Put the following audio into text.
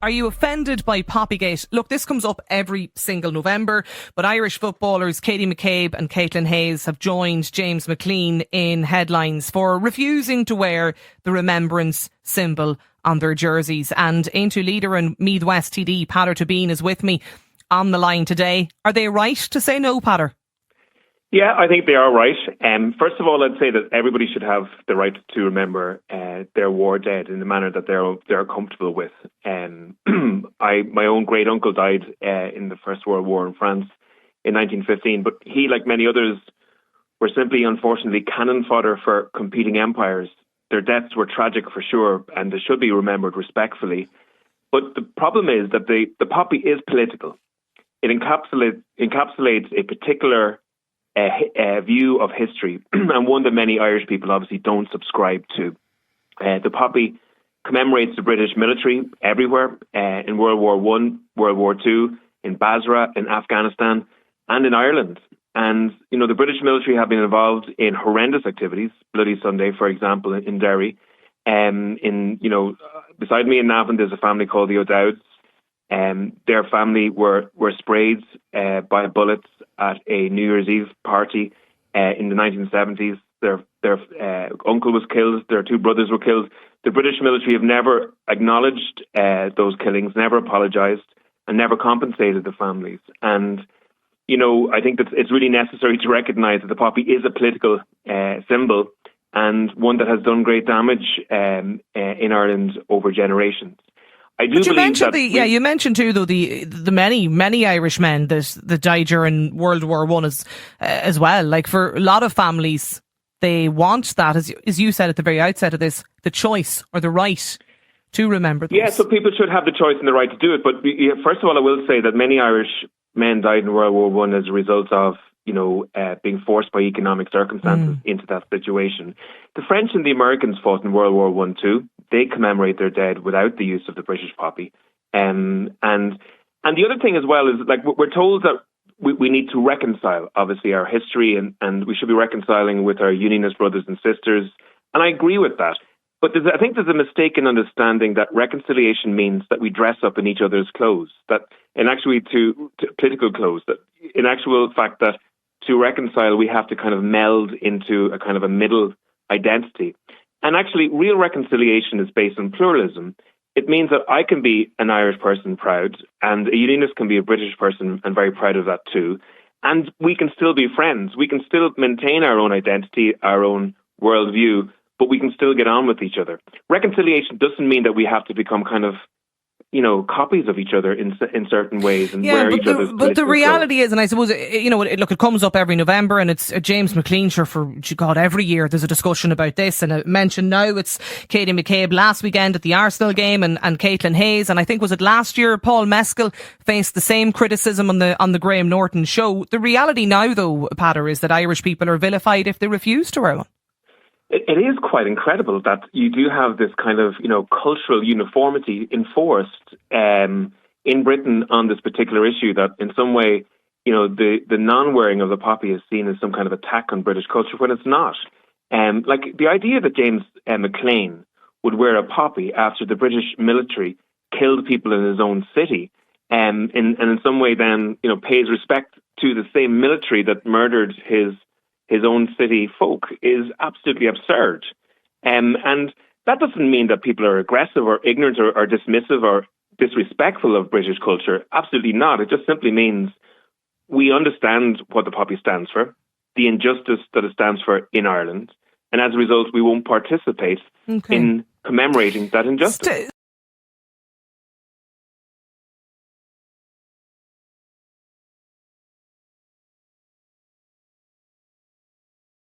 Are you offended by Poppygate? Look, this comes up every single November, but Irish footballers Katie McCabe and Caitlin Hayes have joined James McLean in headlines for refusing to wear the remembrance symbol on their jerseys. And Aintu leader and Meath West TD, Peadar Tabine, is with me on the line today. Are they right to say no, Peadar? Yeah, I think they are right. First of all, I'd say that everybody should have the right to remember their war dead in the manner that they're comfortable with. My own great uncle died in the First World War in France in 1915, but he, like many others, were simply, unfortunately, cannon fodder for competing empires. Their deaths were tragic for sure, and they should be remembered respectfully. But the problem is that the poppy is political. It encapsulates a particular view of history, and one that many Irish people obviously don't subscribe to. The poppy commemorates the British military everywhere, in World War One, World War Two, in Basra, in Afghanistan, and in Ireland. And, the British military have been involved in horrendous activities. Bloody Sunday, for example, in Derry. Beside me in Navan, there's a family called the O'Dowds. Their family were sprayed by bullets at a New Year's Eve party in the 1970s. Their uncle was killed. Their two brothers were killed. The British military have never acknowledged those killings, never apologised, and never compensated the families. And, I think that it's really necessary to recognise that the poppy is a political symbol, and one that has done great damage in Ireland over generations. You mentioned too, though, the many Irishmen that died during World War One as well. Like, for a lot of families, they want that, as you said at the very outset of this, the choice or the right to remember those. Yeah, so people should have the choice and the right to do it. But first of all, I will say that many Irish men died in World War One as a result of being forced by economic circumstances into that situation. The French and the Americans fought in World War One too. They commemorate their dead without the use of the British poppy. And the other thing as well is, like, we're told that we need to reconcile, obviously, our history, and we should be reconciling with our Unionist brothers and sisters. And I agree with that. But I think there's a mistaken understanding that reconciliation means that we dress up in each other's clothes, that in actually to political clothes, that in actual fact that to reconcile, we have to kind of meld into a kind of a middle identity. And actually, real reconciliation is based on pluralism. It means that I can be an Irish person proud, and a Unionist can be a British person and very proud of that too. And we can still be friends. We can still maintain our own identity, our own worldview, but we can still get on with each other. Reconciliation doesn't mean that we have to become kind of copies of each other in certain ways and wear each other's. But the reality is, and I suppose, it comes up every November, and it's James McLean, every year there's a discussion about this. And I mentioned now it's Katie McCabe last weekend at the Arsenal game, and Caitlin Hayes. And I think, was it last year, Paul Mescal faced the same criticism on the Graham Norton show. The reality now, though, Peadar, is that Irish people are vilified if they refuse to wear one. It is quite incredible that you do have this kind of, cultural uniformity enforced in Britain on this particular issue, that in some way, the non-wearing of the poppy is seen as some kind of attack on British culture when it's not. Like, the idea that James McLean would wear a poppy after the British military killed people in his own city, and in some way then, pays respect to the same military that murdered his own city folk, is absolutely absurd. And that doesn't mean that people are aggressive or ignorant or dismissive or disrespectful of British culture. Absolutely not. It just simply means we understand what the poppy stands for, the injustice that it stands for in Ireland, and as a result, we won't participate in commemorating that injustice.